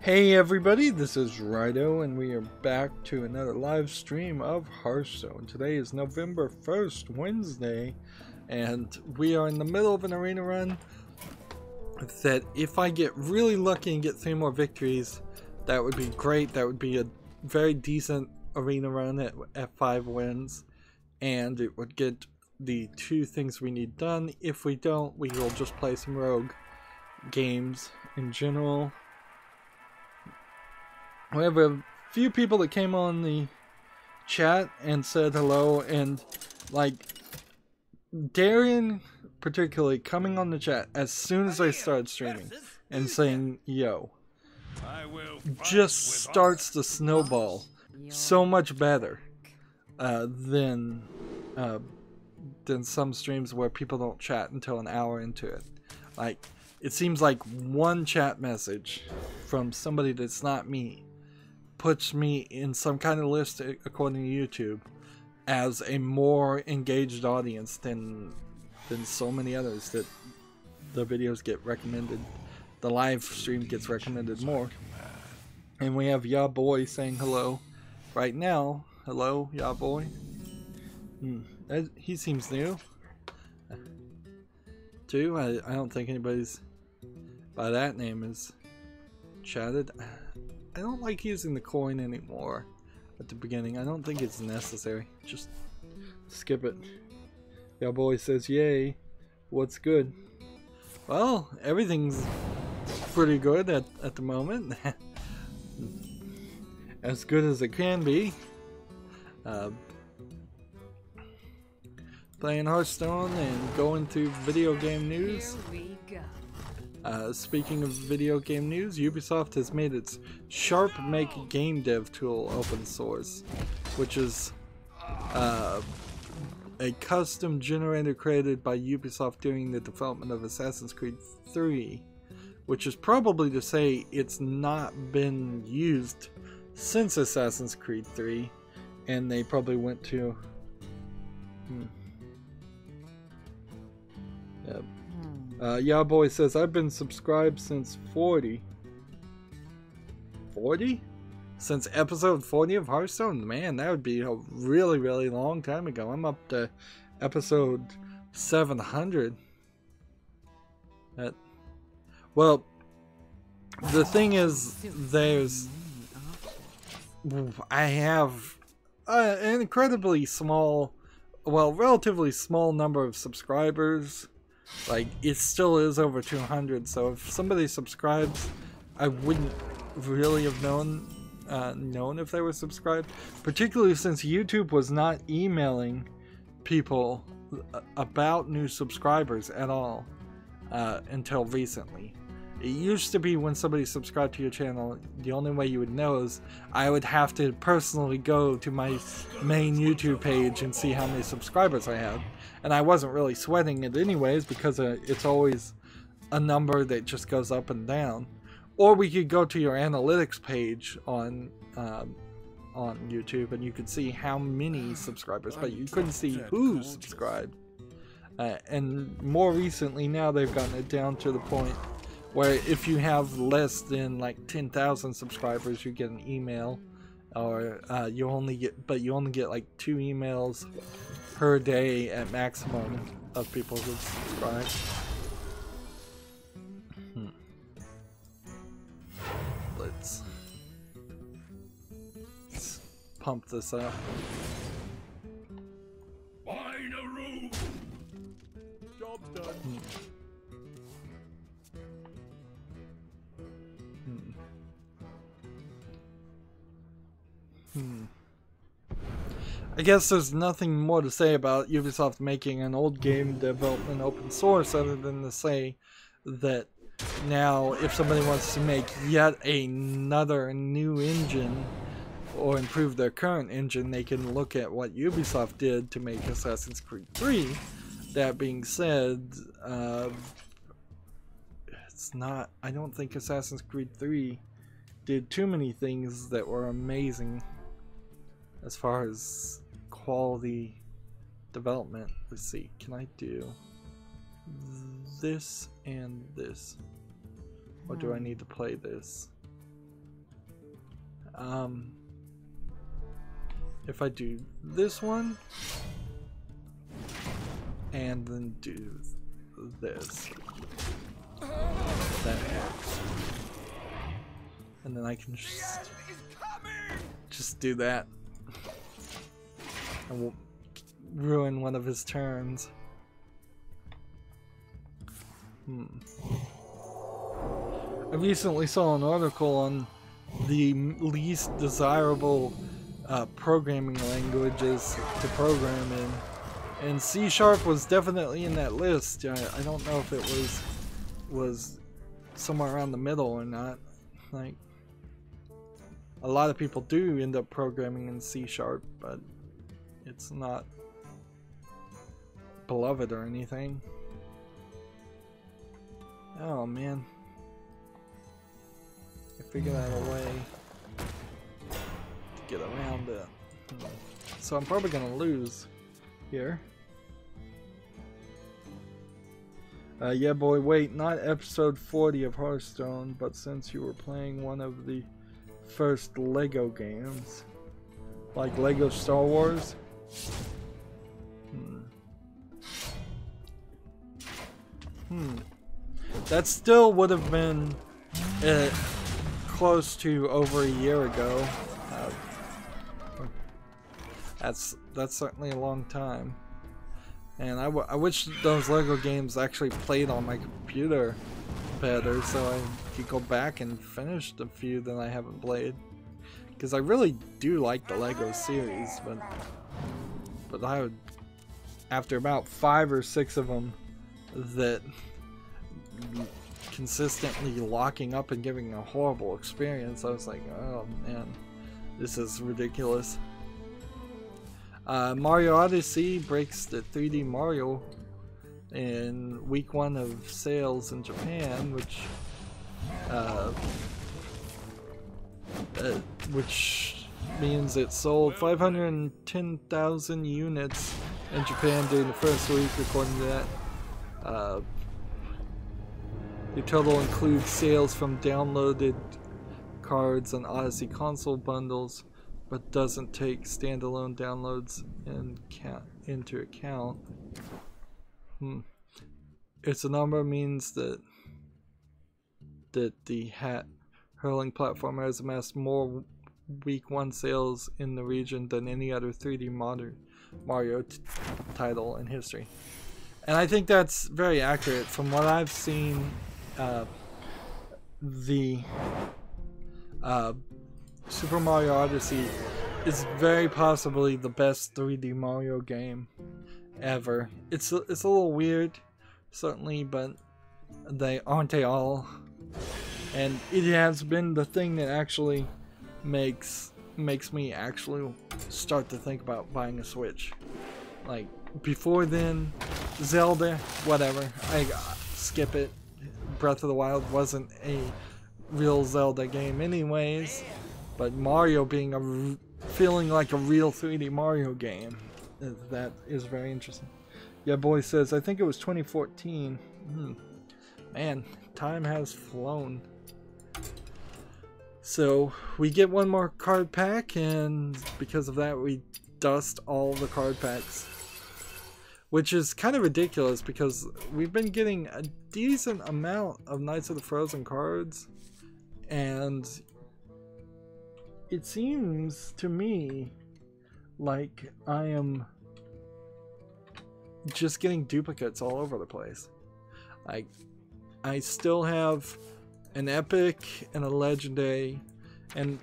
Hey everybody, this is Rydo and we are back to another live stream of Hearthstone. Today is November 1st, Wednesday, and we are in the middle of an arena run that if I get really lucky and get 3 more victories, that would be great. That would be a very decent arena run at 5 wins, and it would get the 2 things we need done. If we don't, we will just play some rogue games in general. We have a few people that came on the chat and said hello, and like Darian particularly coming on the chat as soon as I started streaming and saying yo just starts to snowball so much better than some streams where people don't chat until an hour into it. Like, it seems like one chat message from somebody that's not me puts me in some kind of list, according to YouTube, as a more engaged audience than so many others that the videos get recommended. The live stream gets recommended more. And we have Ya Boy saying hello right now. Hello, Ya Boy. He seems new too. I don't think anybody's by that name has chatted. I don't like using the coin anymore at the beginning. I don't think it's necessary. Just skip it. Ya Boy says, yay. What's good? Well, everything's pretty good at the moment. As good as it can be. Playing Hearthstone and going through video game news. Speaking of video game news, Ubisoft has made its Sharp Make game dev tool open source, which is a custom generator created by Ubisoft during the development of Assassin's Creed 3, which is probably to say it's not been used since Assassin's Creed 3, and they probably went to Ya Boy says, I've been subscribed since 40. 40? Since episode 40 of Hearthstone? Man, that would be a really, really long time ago. I'm up to episode 700. Well, the thing is, I have an incredibly small, well, relatively small number of subscribers. Like, it still is over 200, so if somebody subscribes, I wouldn't really have known if they were subscribed, particularly since YouTube was not emailing people about new subscribers at all until recently. It used to be when somebody subscribed to your channel, the only way you would know is I would have to personally go to my main YouTube page and see how many subscribers I have. And I wasn't really sweating it anyways because it's always a number that just goes up and down. Or we could go to your analytics page on YouTube and you could see how many subscribers, but you couldn't see who subscribed. And more recently now they've gotten it down to the point where if you have less than like 10,000 subscribers, you get an email, or you only get like 2 emails per day at maximum of people who subscribe. Let's pump this up. Job's done. I guess there's nothing more to say about Ubisoft making an old game development open source other than to say that now if somebody wants to make yet another new engine or improve their current engine, they can look at what Ubisoft did to make Assassin's Creed 3. That being said, I don't think Assassin's Creed 3 did too many things that were amazing as far as quality development. Let's see, can I do this and this? Or do I need to play this? If I do this one and then do this, that works. And then I can just do that. And we'll ruin one of his turns. I recently saw an article on the least desirable programming languages to program in, and C# was definitely in that list. I don't know if it was somewhere around the middle or not. Like, a lot of people do end up programming in C#, but it's not beloved or anything. Oh man, I figured out a way to get around it. So I'm probably gonna lose here. Yeah boy, wait, not episode 40 of Hearthstone, but since you were playing one of the first Lego games, like Lego Star Wars. That still would have been close to over a year ago. That's certainly a long time. And I wish those Lego games actually played on my computer better, so I could go back and finish the few that I haven't played. Because I really do like the Lego series, but I would, after about 5 or 6 of them that consistently locking up and giving a horrible experience, I was like, oh man, this is ridiculous. Mario Odyssey breaks the 3D Mario in week 1 of sales in Japan, which means it sold 510,000 units in Japan during the first week, according to that. The total includes sales from downloaded cards and Odyssey console bundles, but doesn't take standalone downloads into account. It's a number means that the hurling platform has amassed more week 1 sales in the region than any other 3D Mario title in history. And I think that's very accurate. From what I've seen, the Super Mario Odyssey is very possibly the best 3D Mario game ever. It's a little weird, certainly, but aren't they all? And it has been the thing that actually makes me actually start to think about buying a Switch. Like, before then, Zelda, whatever, I skip it. Breath of the Wild wasn't a real Zelda game anyways, but Mario being feeling like a real 3D Mario game, that is very interesting. Yeah boy says, I think it was 2014. Man, time has flown. So we get one more card pack, and because of that we dust all the card packs, which is kind of ridiculous because we've been getting a decent amount of Knights of the Frozen cards, and it seems to me like I am just getting duplicates all over the place. I still have an epic and a legendary, and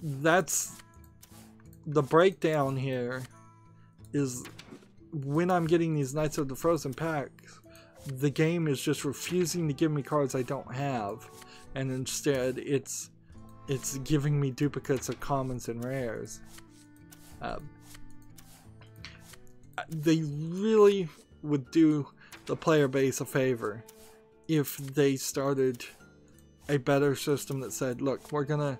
that's the breakdown here. Is when I'm getting these Knights of the Frozen packs, the game is just refusing to give me cards I don't have, and instead it's giving me duplicates of commons and rares. They really would do the player base a favor if they started a better system that said, look, we're gonna,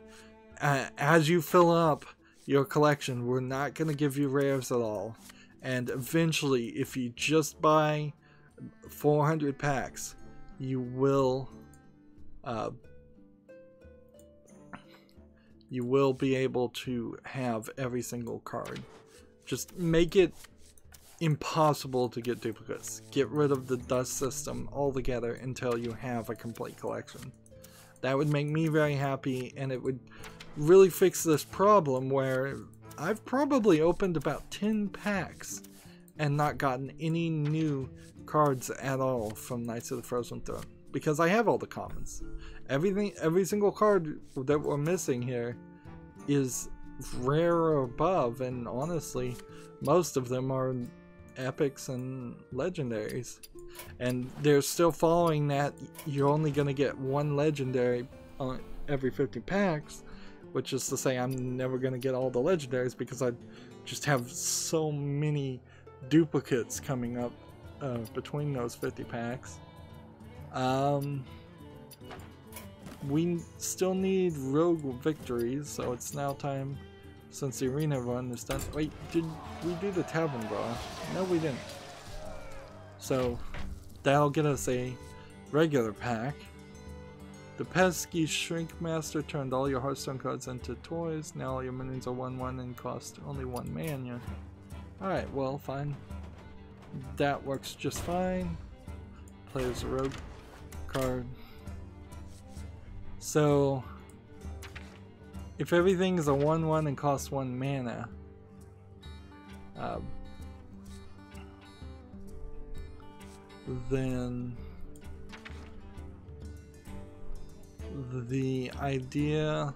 as you fill up your collection, we're not gonna give you rares at all, and eventually if you just buy 400 packs, you will you will be able to have every single card. Just make it impossible to get duplicates. Get rid of the dust system altogether until you have a complete collection. That would make me very happy, and it would really fix this problem where I've probably opened about 10 packs and not gotten any new cards at all from Knights of the Frozen Throne, because I have all the commons. Every single card that we're missing here is rare or above, and honestly, most of them are epics and legendaries. And they're still following that you're only going to get one legendary on every 50 packs, which is to say I'm never going to get all the legendaries because I just have so many duplicates coming up between those 50 packs. We still need rogue victories, so it's now time, since the arena run is done. Wait, did we do the tavern brawl? No, we didn't. So that'll get us a regular pack. The pesky Shrink Master turned all your Hearthstone cards into toys. Now all your minions are 1/1 and cost only 1 mana. Alright, well, fine. That works just fine. Play as a rogue card. So, if everything is a 1/1 and costs 1 mana, then the idea,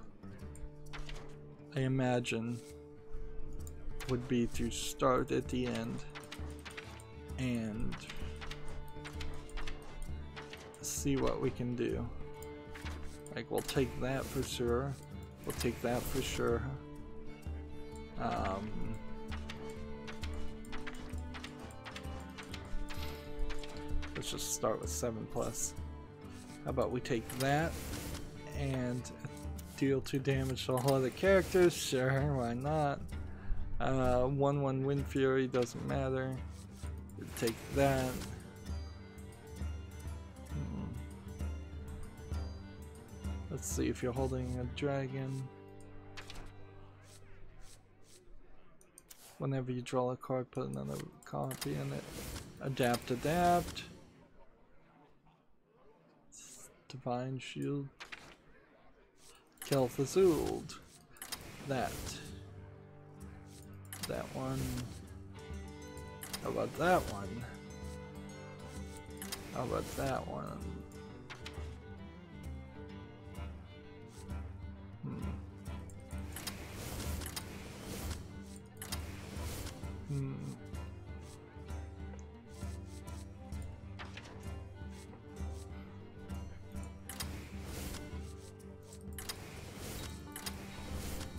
I imagine, would be to start at the end and see what we can do. Like, we'll take that for sure. We'll take that for sure. Let's just start with 7+. How about we take that and deal 2 damage to all other characters? Sure, why not? 1/1 Wind Fury, doesn't matter. We'll take that. Let's see if you're holding a dragon. Whenever you draw a card, put another copy in it. Adapt. Divine Shield. Kel'Thuzad. That one. How about that one? How about that one?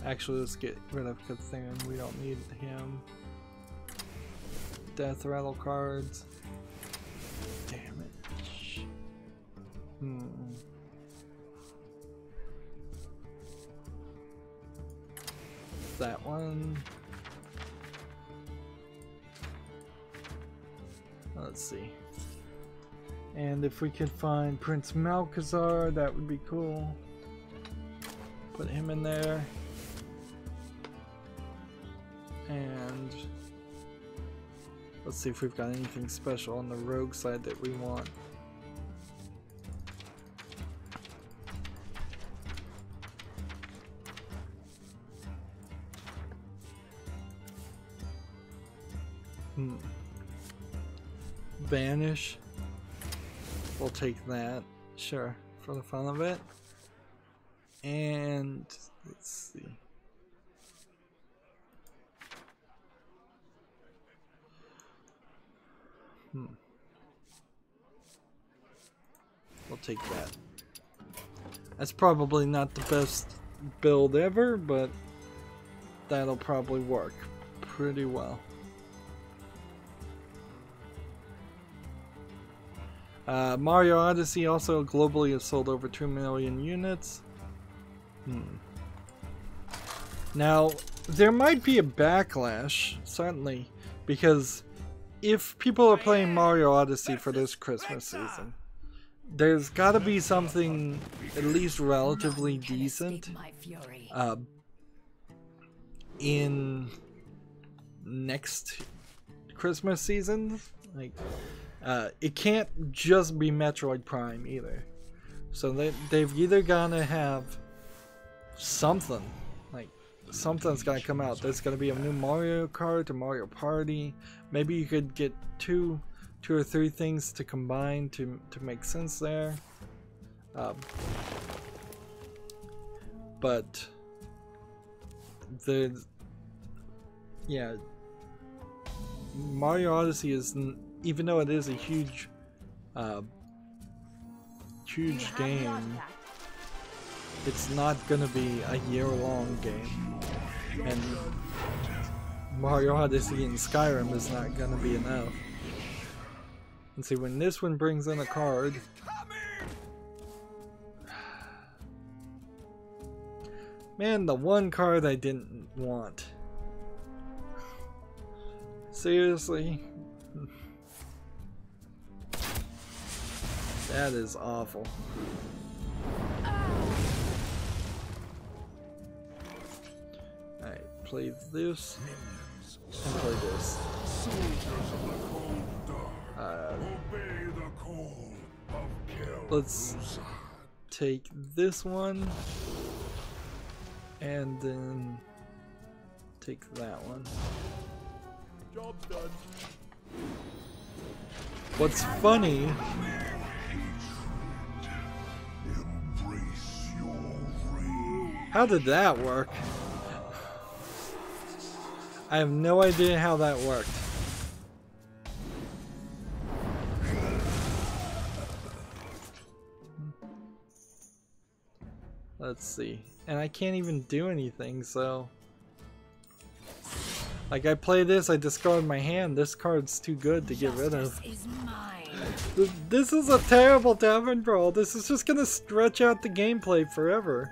Actually, let's get rid of Cthulhu. We don't need him. Death Rattle cards. Damn it. That one. Let's see. And if we could find Prince Malchezaar, that would be cool. Put him in there. And let's see if we've got anything special on the rogue side that we want. Banish. We'll take that, sure, for the fun of it. And let's see. We'll take that. That's probably not the best build ever, but that'll probably work pretty well. Mario Odyssey also globally has sold over 2 million units. Now, there might be a backlash, certainly, because if people are playing Mario Odyssey for this Christmas season, there's got to be something at least relatively decent in next Christmas season. Like, it can't just be Metroid Prime either. So they've either gotta have something, like something's gotta come out. There's gonna be a new Mario Kart, a Mario Party. Maybe you could get two or three things to combine to make sense there. But yeah, Mario Odyssey is, even though it is a huge game, it's not gonna be a year-long game, and Mario Odyssey and Skyrim is not gonna be enough. And see, when this one brings in a card, man, the one card I didn't want. Seriously? That is awful. Alright, play this and play this. Let's take this one and then take that one. Job done. What's funny, how did that work? I have no idea how that worked. Let's see. And I can't even do anything, so... Like, I play this, I discard my hand. This card's too good to get rid of. This is a terrible Tavern Brawl. This is just gonna stretch out the gameplay forever.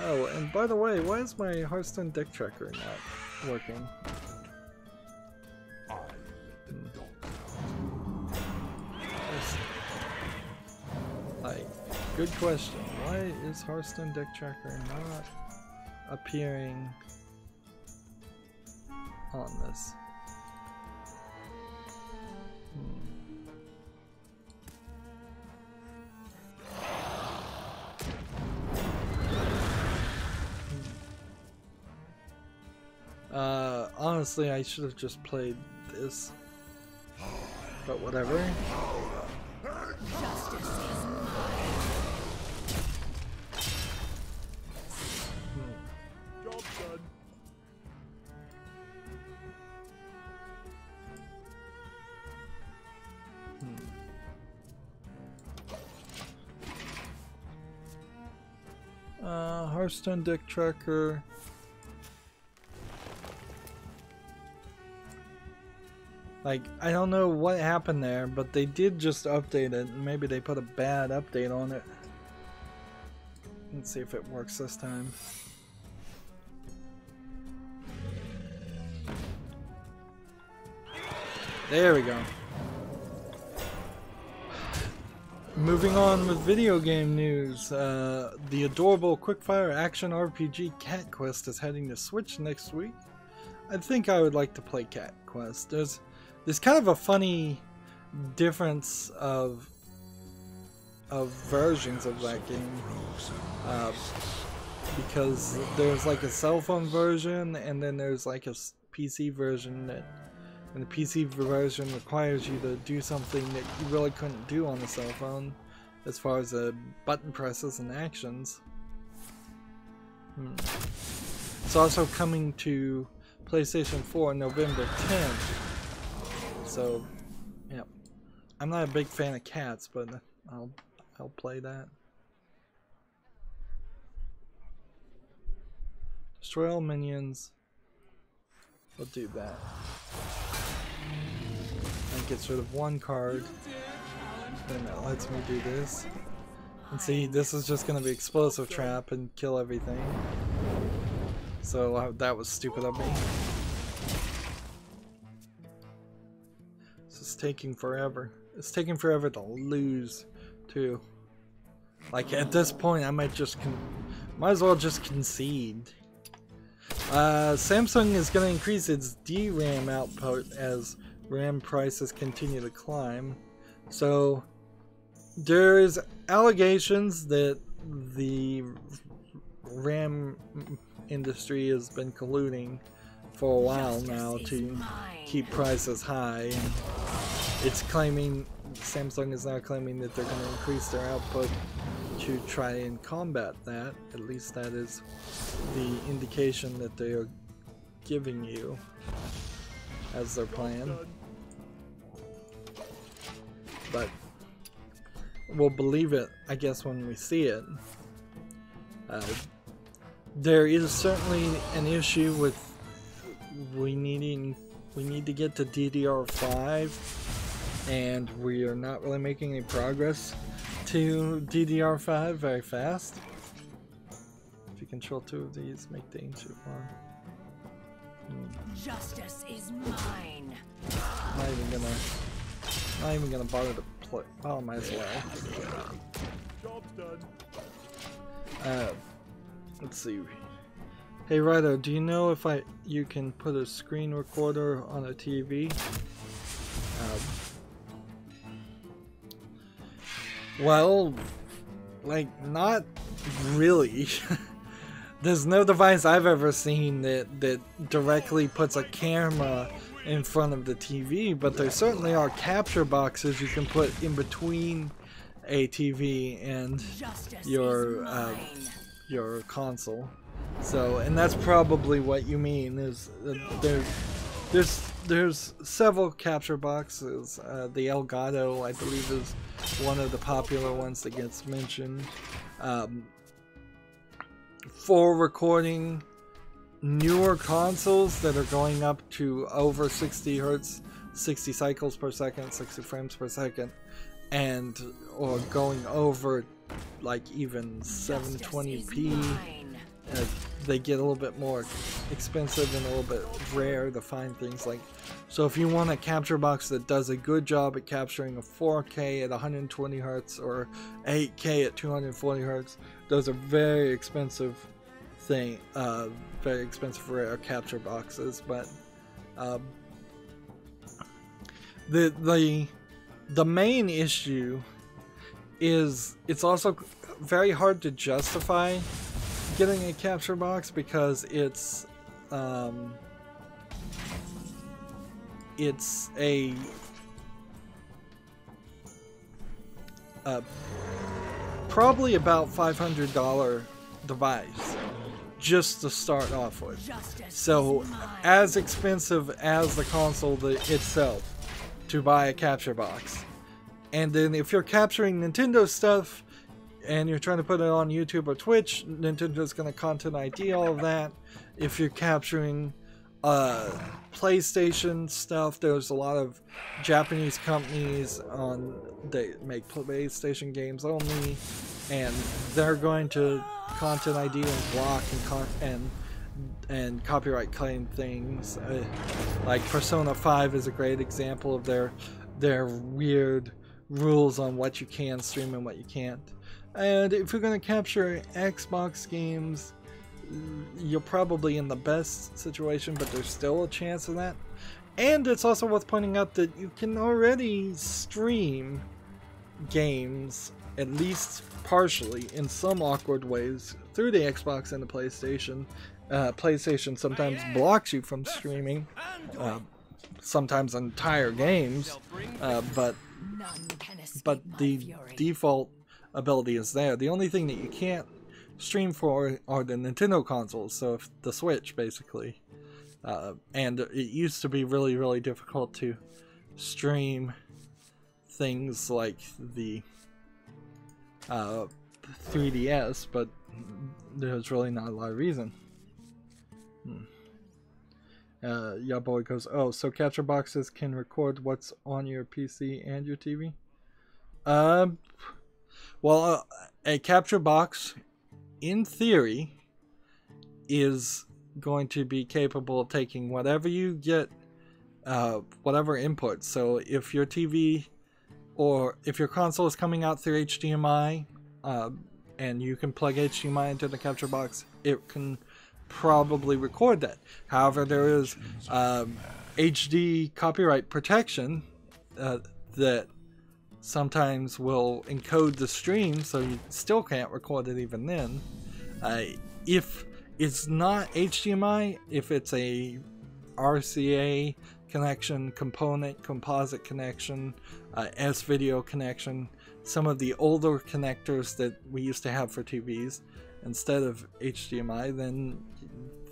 Oh, and by the way, why is my Hearthstone deck tracker not working? Like, good question. Why is Hearthstone deck tracker not appearing on this? Honestly, I should have just played this, but whatever. Job done. Hearthstone deck tracker. Like, I don't know what happened there, but they did just update it. Maybe they put a bad update on it. Let's see if it works this time. There we go. Moving on with video game news. The adorable quickfire action RPG Cat Quest is heading to Switch next week. I think I would like to play Cat Quest. There's kind of a funny difference of versions of that game, because there's like a cell phone version and then there's like a PC version, and the PC version requires you to do something that you really couldn't do on the cell phone as far as the button presses and actions. It's also coming to PlayStation 4 November 10th. So, yeah, I'm not a big fan of cats, but I'll play that. Destroy all minions. We'll do that. And gets rid of one card. Then that lets me do this. And see, this is just gonna be explosive trap and kill everything. So that was stupid of me. It's taking forever. It's taking forever to lose too. Like at this point, I might as well just concede. Samsung is going to increase its DRAM output as RAM prices continue to climb. So there's allegations that the RAM industry has been colluding for a while now to keep prices high. And it's claiming, Samsung is now claiming that they're going to increase their output to try and combat that. At least that is the indication that they are giving you as their plan. But we'll believe it, I guess, when we see it. There is certainly an issue with we need to get to DDR5, and we are not really making any progress to DDR5 very fast. If you control 2 of these, make the ancient one. Justice is mine. Not even gonna bother to play. Oh, might as well. Job's done. Let's see. Hey Rydo, do you know if you can put a screen recorder on a TV? Well, like, not really. There's no device I've ever seen that directly puts a camera in front of the TV, but there certainly are capture boxes you can put in between a TV and your console. So, and that's probably what you mean. There's several capture boxes. The Elgato, I believe, is one of the popular ones that gets mentioned. For recording newer consoles that are going up to over 60 hertz, 60 cycles per second, 60 frames per second, or going over like even 720p, they get a little bit more expensive and a little bit rare to find things like. So if you want a capture box that does a good job at capturing a 4K at 120 hertz or 8K at 240 hertz, those are very expensive very expensive rare capture boxes. But the main issue is it's also very hard to justify getting a capture box because it's probably about $500 device just to start off with. So as expensive as the console itself to buy a capture box. And then if you're capturing Nintendo stuff and you're trying to put it on YouTube or Twitch, Nintendo's going to Content ID all of that. If you're capturing PlayStation stuff, there's a lot of Japanese companies that make PlayStation games only, and they're going to Content ID and block and copyright claim things. Like Persona 5 is a great example of their weird rules on what you can stream and what you can't. And if you're going to capture Xbox games, you're probably in the best situation, but there's still a chance of that. And it's also worth pointing out that you can already stream games, at least partially, in some awkward ways, through the Xbox and the PlayStation. PlayStation sometimes blocks you from streaming, sometimes entire games, but the default ability is there. The only thing that you can't stream for are the Nintendo consoles, so if the Switch basically, and it used to be really, really difficult to stream things like the 3DS, but there's really not a lot of reason. Yeah, boy goes, oh, so capture boxes can record what's on your PC and your TV? Well, a capture box, in theory, is going to be capable of taking whatever you get, whatever input. So if your TV or if your console is coming out through HDMI, and you can plug HDMI into the capture box, it can probably record that. However, there is HD copyright protection that sometimes will encode the stream, so you still can't record it even then. If it's not HDMI, if it's a RCA connection, composite connection, S-video connection, some of the older connectors that we used to have for TVs instead of HDMI, then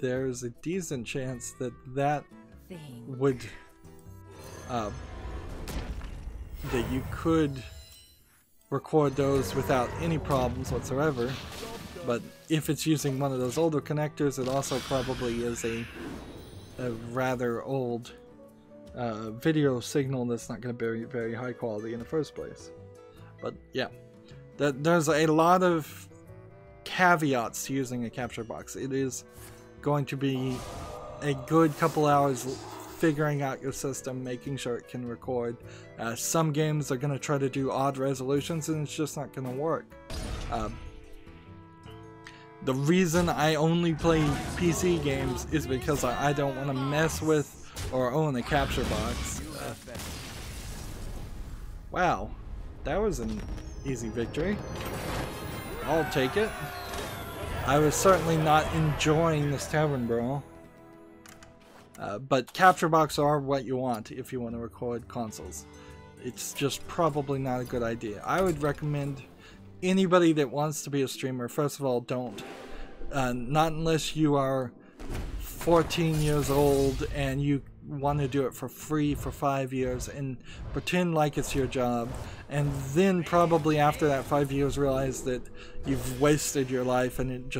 there's a decent chance that would that you could record those without any problems whatsoever. But if it's using one of those older connectors, it also probably is a rather old video signal that's not going to be very high quality in the first place. But yeah, there's a lot of caveats to using a capture box. It is going to be a good couple hours figuring out your system, making sure it can record. Some games are going to try to do odd resolutions, and it's just not going to work. The reason I only play PC games is because I don't want to mess with or own a capture box. Wow, that was an easy victory. I'll take it. I was certainly not enjoying this tavern brawl. But capture box are what you want if you want to record consoles. It's just probably not a good idea. I would recommend anybody that wants to be a streamer, first of all, don't. Not unless you are 14 years old and you want to do it for free for 5 years and pretend like it's your job, and then probably after that 5 years realize that you've wasted your life and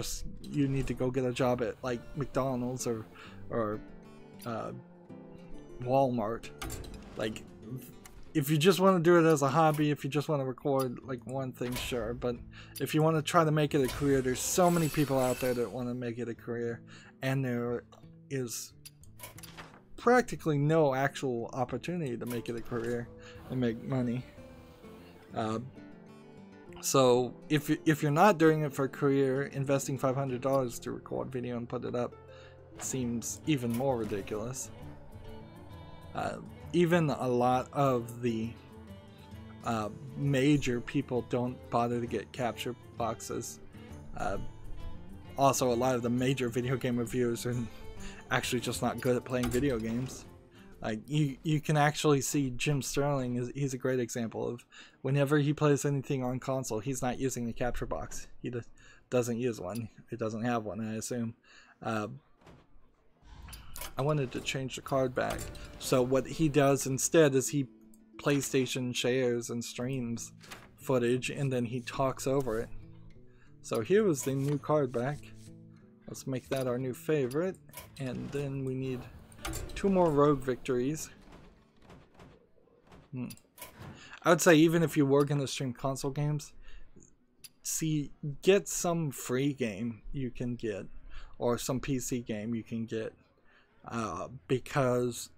you need to go get a job at like McDonald's or Walmart. Like, if you just want to do it as a hobby, if you just want to record like one thing, sure. But if you want to try to make it a career, there's so many people out there that want to make it a career, and there is practically no actual opportunity to make it a career and make money. So if you're not doing it for a career, investing $500 to record video and put it up seems even more ridiculous. Even a lot of the major people don't bother to get capture boxes. Also, a lot of the major video game reviewers are actually just not good at playing video games. Like, you can actually see Jim Sterling, he's a great example of whenever he plays anything on console, he's not using a capture box. He doesn't use one. He doesn't have one, I assume. I wanted to change the card back. So what he does instead is he PlayStation shares and streams footage, and then he talks over it. So here was the new card back. Let's make that our new favorite, and then we need 2 more rogue victories. I would say even if you were going to stream console games, get some free game you can get, or some PC game you can get, because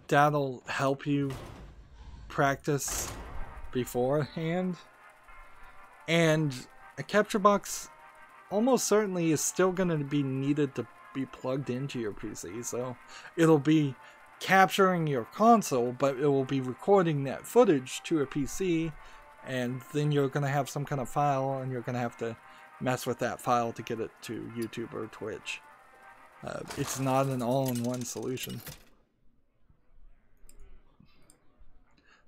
that'll help you practice beforehand. And a capture box almost certainly is still going to be needed to be plugged into your PC, so it'll be capturing your console, but it will be recording that footage to a PC, and then you're going to have some kind of file, and you're going to have to mess with that file to get it to YouTube or Twitch. It's not an all-in-one solution.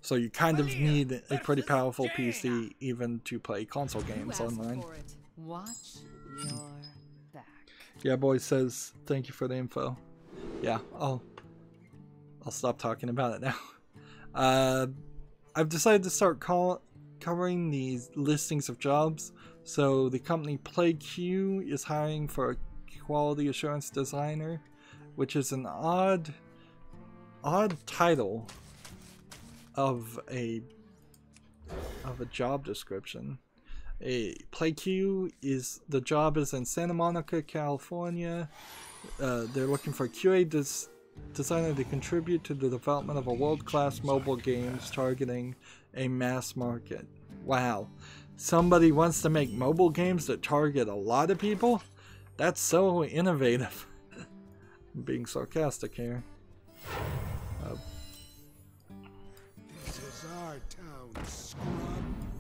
So you kind of need a pretty powerful PC even to play console games online. Watch your back. Yeah, boy says thank you for the info. Yeah, I'll stop talking about it now. I've decided to start covering these listings of jobs. So the company PlayQ is hiring for a quality assurance designer, which is an odd title of a job description. PlayQ the job is in Santa Monica, California. They're looking for QA designer to contribute to the development of a world-class mobile games targeting a mass market. Wow. Somebody wants to make mobile games that target a lot of people? That's so innovative. I'm being sarcastic here. This is our town, scrub.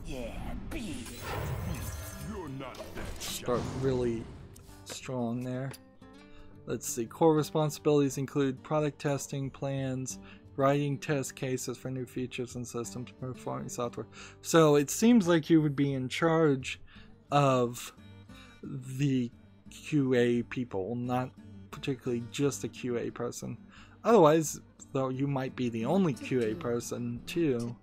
Yeah, beat it. You're not that Start sharp. really strong there. Let's see. Core responsibilities include product testing plans, writing test cases for new features and systems, performing software. So it seems like you would be in charge of the QA people, not particularly just a QA person. Otherwise, though, you might be the only QA person too.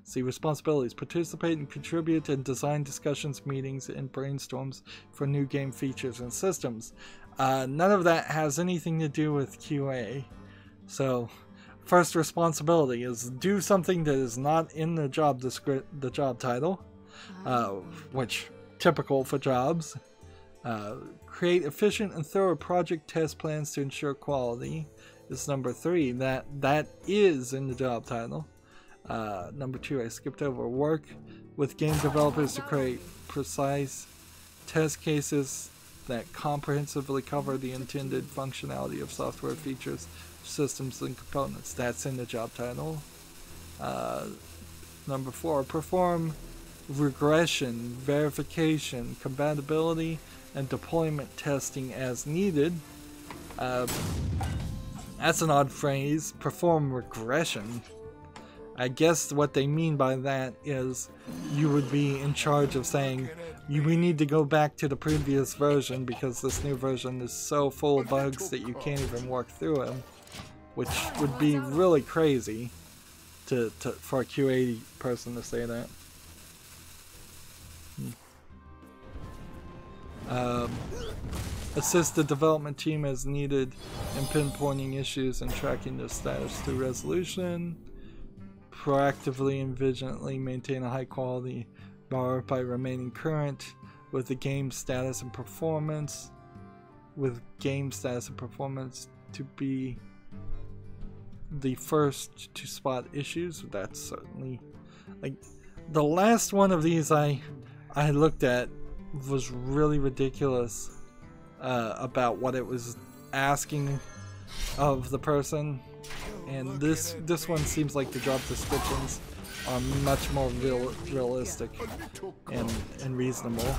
See, responsibilities. Participate and contribute in design discussions, meetings, and brainstorms for new game features and systems. None of that has anything to do with QA. So, first responsibility is do something that is not in the job title, which typical for jobs. Create efficient and thorough project test plans to ensure quality is number 3. That is in the job title. Number 2, I skipped over. Work with game developers to create precise test cases that comprehensively cover the intended functionality of software features, systems, and components. That's in the job title. Number 4, perform regression, verification, compatibility, and deployment testing as needed. That's an odd phrase. Perform regression. I guess what they mean by that is you would be in charge of saying, we need to go back to the previous version because this new version is so full of bugs that you can't even work through them, which would be really crazy for a QA person to say that. Assist the development team as needed in pinpointing issues and tracking their status through resolution. Proactively and vigilantly maintain a high quality bar by remaining current with the game status and performance. With game status and performance to be the first to spot issues. That's certainly, like, the last one of these I looked at was really ridiculous about what it was asking of the person. And this one seems like the job descriptions are much more realistic and reasonable.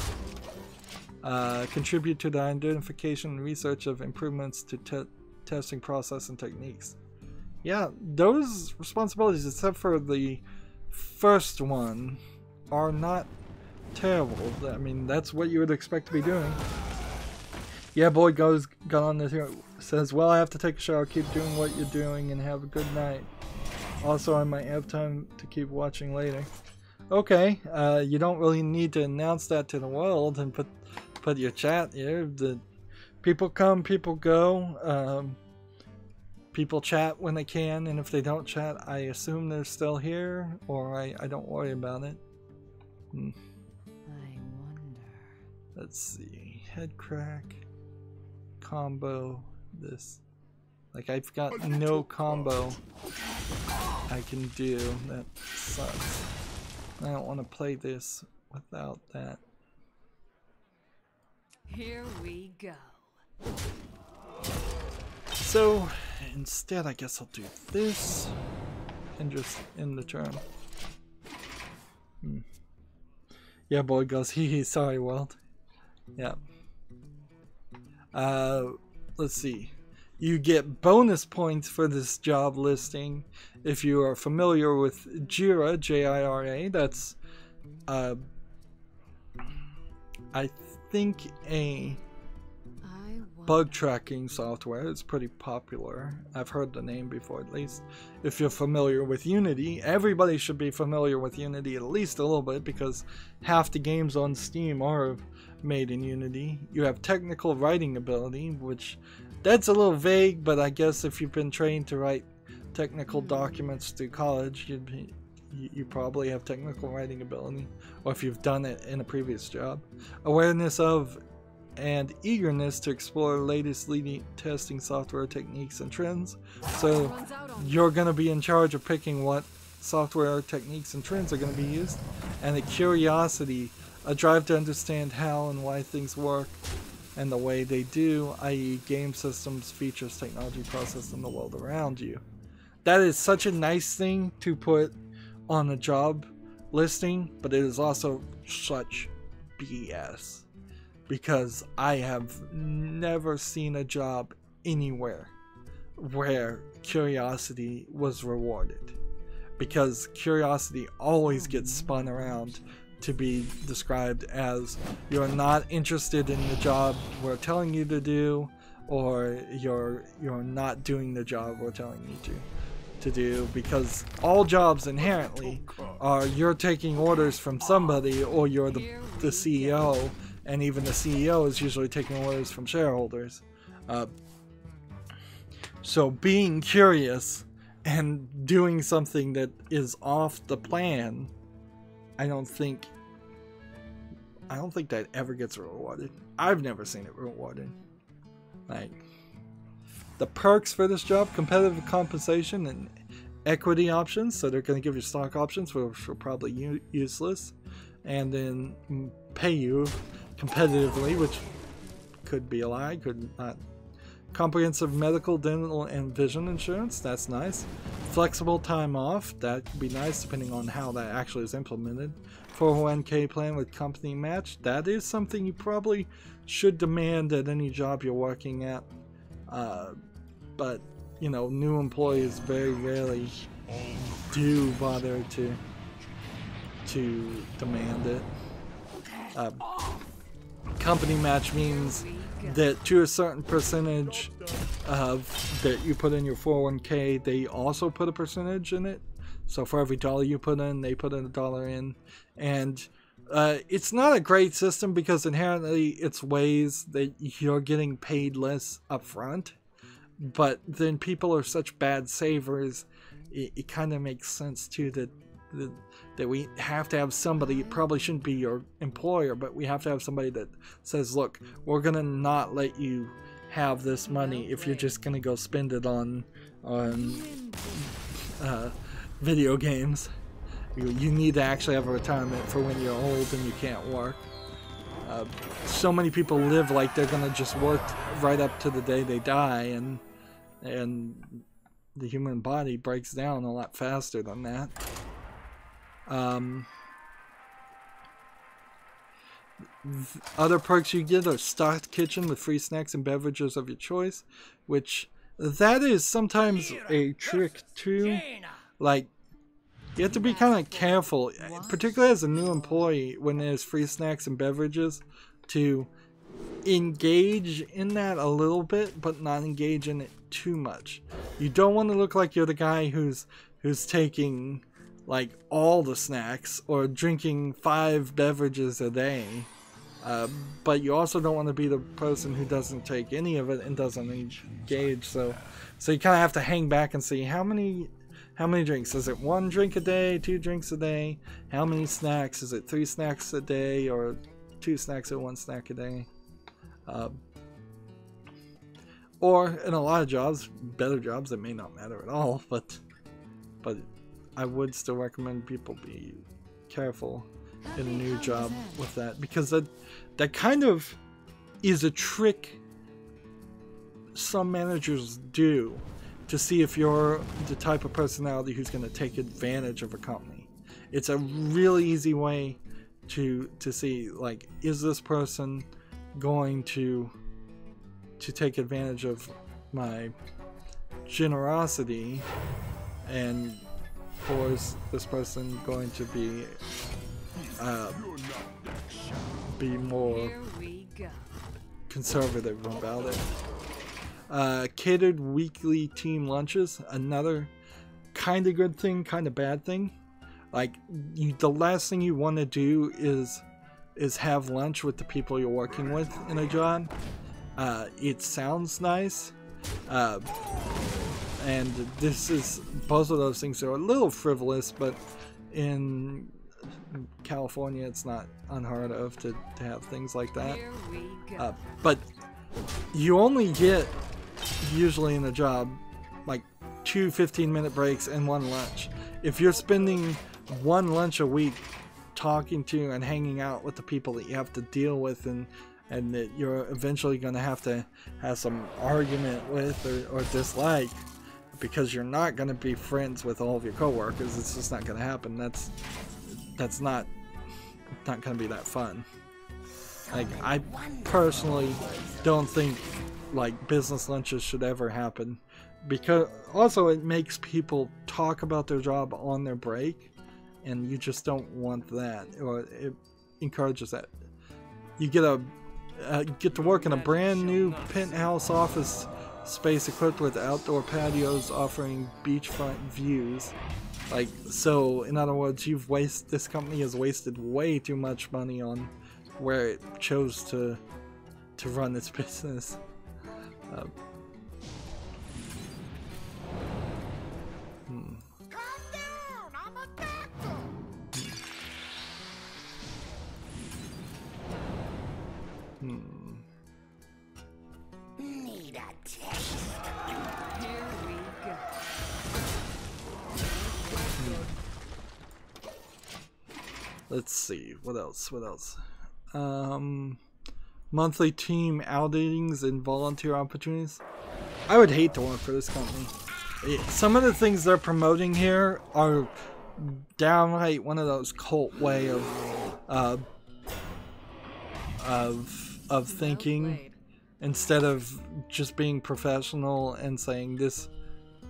Contribute to the identification and research of improvements to testing process and techniques. Yeah, those responsibilities, except for the first one, are not terrible. I mean, that's what you would expect to be doing. Yeah, boy got on this here. Says, well, I have to take a shower, keep doing what you're doing, and have a good night. Also, I might have time to keep watching later. Okay, you don't really need to announce that to the world and put your chat here. The people come, people go. People chat when they can, and if they don't chat, I assume they're still here, or I don't worry about it. I wonder. Let's see. Head crack. Combo. This. Like, I've got no combo I can do. That sucks. I don't want to play this without that. Here we go. So, instead, I guess I'll do this and just end the turn. Yeah, boy goes, hee hee, sorry, world. Yeah. Let's see. You get bonus points for this job listing if you are familiar with Jira, J-I-R-A. That's, I think a bug tracking software. It's pretty popular. I've heard the name before, at least. If you're familiar with Unity, everybody should be familiar with Unity at least a little bit, because half the games on Steam are made in Unity. You have technical writing ability, which that's a little vague, but I guess if you've been trained to write technical documents through college, you probably have technical writing ability, or if you've done it in a previous job. Awareness of and eagerness to explore latest leading testing software techniques and trends. So you're going to be in charge of picking what software techniques and trends are going to be used, and a curiosity, a drive to understand how and why things work and the way they do, i.e. game systems, features, technology, process, and the world around you. That is such a nice thing to put on a job listing, but it is also such BS, because I have never seen a job anywhere where curiosity was rewarded, because curiosity always gets spun around to be described as you're not interested in the job we're telling you to do, or you're not doing the job we're telling you to do, because all jobs inherently are you're taking orders from somebody, or you're the CEO, and even the CEO is usually taking orders from shareholders. So being curious and doing something that is off the plan, I don't think that ever gets rewarded. I've never seen it rewarded. Like, the perks for this job: competitive compensation and equity options. So they're going to give you stock options, which are probably useless, and then pay you competitively, which could be a lie, could not. Comprehensive medical, dental, and vision insurance. That's nice. Flexible time off. That could be nice depending on how that actually is implemented. 401k plan with company match. That is something you probably should demand at any job you're working at. But, you know, new employees very rarely do bother to demand it. Company match means that to a certain percentage of that you put in your 401k, they also put a percentage in it. So for every dollar you put in, they put in $1 in. And it's not a great system, because inherently it's ways that you're getting paid less upfront. But then people are such bad savers, it kind of makes sense too that we have to have somebody. It probably shouldn't be your employer, but we have to have somebody that says, look, we're gonna not let you have this money if you're just gonna go spend it on video games. You need to actually have a retirement for when you're old and you can't work. So many people live like they're gonna just work right up to the day they die, and the human body breaks down a lot faster than that. Other perks you get are stocked kitchen with free snacks and beverages of your choice, which that is sometimes a trick too. Like, you have to be kind of careful, particularly as a new employee, when there's free snacks and beverages, to engage in that a little bit, but not engage in it too much. You don't want to look like you're the guy who's taking like all the snacks or drinking 5 beverages a day, but you also don't want to be the person who doesn't take any of it and doesn't engage. So you kind of have to hang back and see how many drinks. Is it 1 drink a day, 2 drinks a day? How many snacks? Is it 3 snacks a day, or 2 snacks or 1 snack a day? Or in a lot of jobs, better jobs, it may not matter at all, but I would still recommend people be careful in a new job with that, because that kind of is a trick some managers do to see if you're the type of personality who's going to take advantage of a company. It's a really easy way to see, like, is this person going to take advantage of my generosity, or is this person going to be more conservative about it? Catered weekly team lunches, another kind of good thing, kind of bad thing. Like, the last thing you want to do is have lunch with the people you're working with in a job. It sounds nice, and this is, both of those things are a little frivolous, but in In California, it's not unheard of to have things like that. Here we go. But you only get, usually in a job, like 2 15-minute breaks and 1 lunch. If you're spending 1 lunch a week talking to and hanging out with the people that you have to deal with and that you're eventually going to have some argument with or dislike, because you're not going to be friends with all of your coworkers, it's just not going to happen. That's not going to be that fun. Like, I personally don't think like business lunches should ever happen, because also it makes people talk about their job on their break, and you just don't want that, or it encourages that. You get to work in a brand new penthouse office space equipped with outdoor patios offering beachfront views. Like, so in other words, this company has wasted way too much money on where it chose to run its business. Calm down! I'm a doctor! Need a taste. Here we go. Let's see, what else? Monthly team outings and volunteer opportunities. I would hate to work for this company. Some of the things they're promoting here are downright one of those cult way of thinking, instead of just being professional and saying this,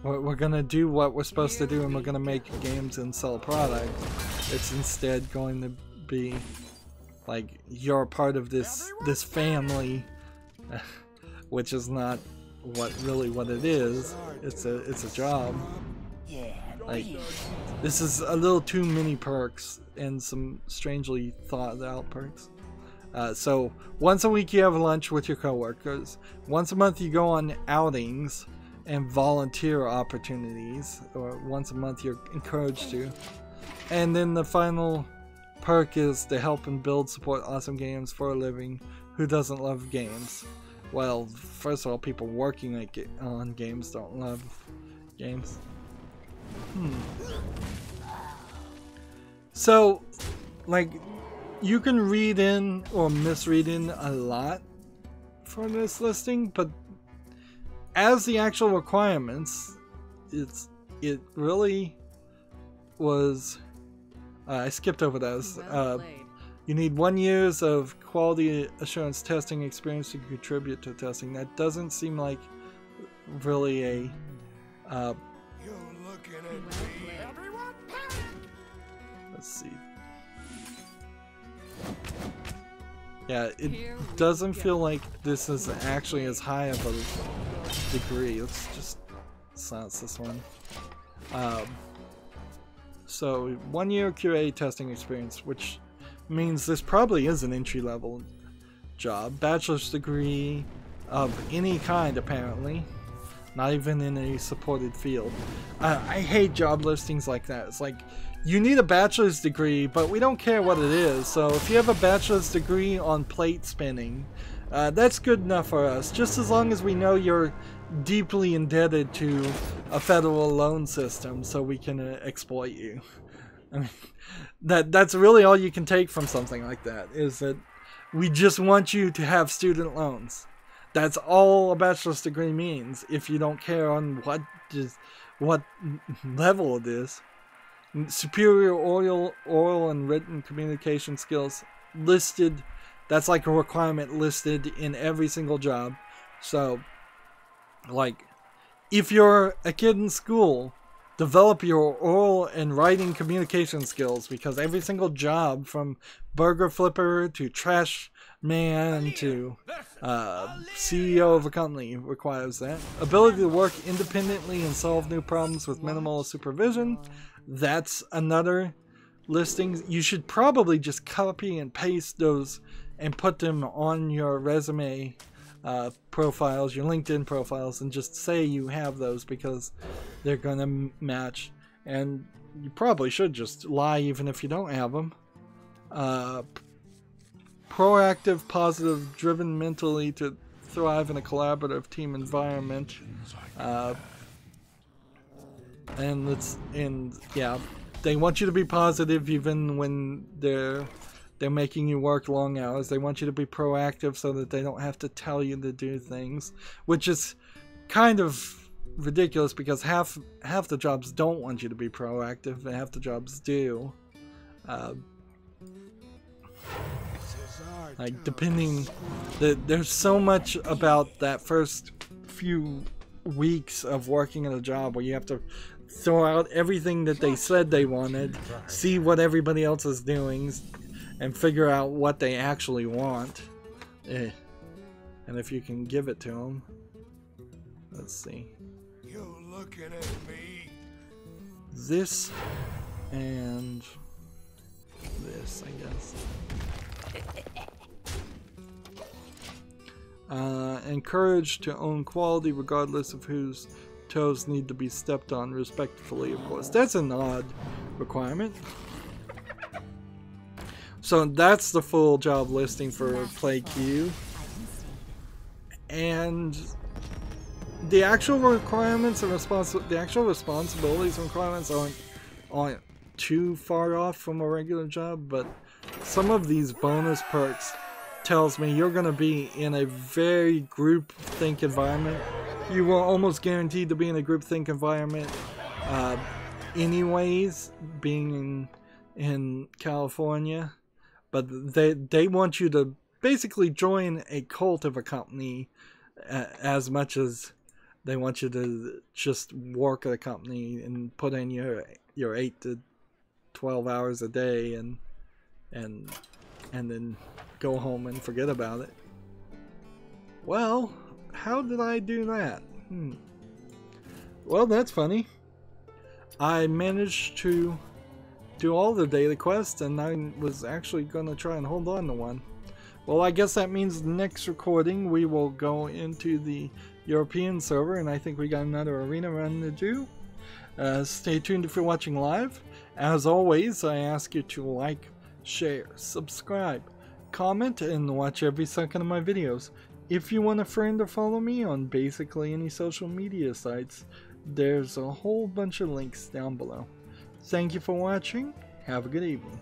we're gonna do what we're supposed to do and we're gonna make games and sell a product. It's instead going to be like, you're a part of this family, which is not what it is. It's a job. Yeah, Like, this is a little too many perks and some strangely thought out perks. So once a week you have lunch with your coworkers. Once a month you go on outings and volunteer opportunities, or once a month you're encouraged to. And then the final perk is to help and build, support awesome games for a living. Who doesn't love games? Well, first of all, people working on games don't love games. So, like, you can read in or misread in a lot for this listing, but as the actual requirements, it really was. I skipped over those. Well played. You need 1 year of quality assurance testing experience to contribute to testing. That doesn't seem like really a. You're looking at me. Everyone panic! Let's see. Yeah, it doesn't feel like this is actually as high of a degree. Let's just silence this one. So 1 year QA testing experience, which means this probably is an entry-level job. Bachelor's degree of any kind, apparently. Not even in a supported field. I hate job listings like that. It's like, you need a bachelor's degree, but we don't care what it is. So if you have a bachelor's degree on plate spinning, that's good enough for us. Just as long as we know you're deeply indebted to a federal loan system so we can exploit you. I mean, that's really all you can take from something like that, is that we just want you to have student loans. That's all a bachelor's degree means, if you don't care on what level it is. Superior oral and written communication skills listed. That's like a requirement listed in every single job. So, like, if you're a kid in school, develop your oral and writing communication skills, because every single job, from burger flipper to trash man to CEO of a company, requires that. Ability to work independently and solve new problems with minimal supervision. That's another listing. You should probably just copy and paste those and put them on your resume profiles, your LinkedIn profiles, and just say you have those, because they're gonna match. And you probably should just lie even if you don't have them. Proactive, positive, driven mentally to thrive in a collaborative team environment. And yeah, they want you to be positive even when they're making you work long hours. They want you to be proactive so that they don't have to tell you to do things, which is kind of ridiculous because half the jobs don't want you to be proactive and half the jobs do. Like depending, there's so much about that first few weeks of working at a job where you have to throw out everything that they said they wanted, see what everybody else is doing, and figure out what they actually want. And if you can give it to them. Let's see. You looking at me? This and this, I guess. Encouraged to own quality regardless of whose toes need to be stepped on respectfully, of course. That's an odd requirement. So that's the full job listing for PlayQ. And the actual requirements and the actual responsibilities and requirements aren't too far off from a regular job, but some of these bonus perks tells me you're going to be in a very groupthink environment. You were almost guaranteed to be in a groupthink environment anyways, being in California, but they want you to basically join a cult of a company as much as they want you to just work at a company and put in your 8 to 12 hours a day and then go home and forget about it. Well, how did I do that? Well, that's funny. I managed to do all the daily quests, and I was actually going to try and hold on to one. Well, I guess that means the next recording we will go into the European server, and I think we got another arena run to do. Stay tuned if you're watching live. As always, I ask you to like, share, subscribe, comment, and watch every second of my videos. If you want a friend or follow me on basically any social media sites, there's a whole bunch of links down below. Thank you for watching. Have a good evening.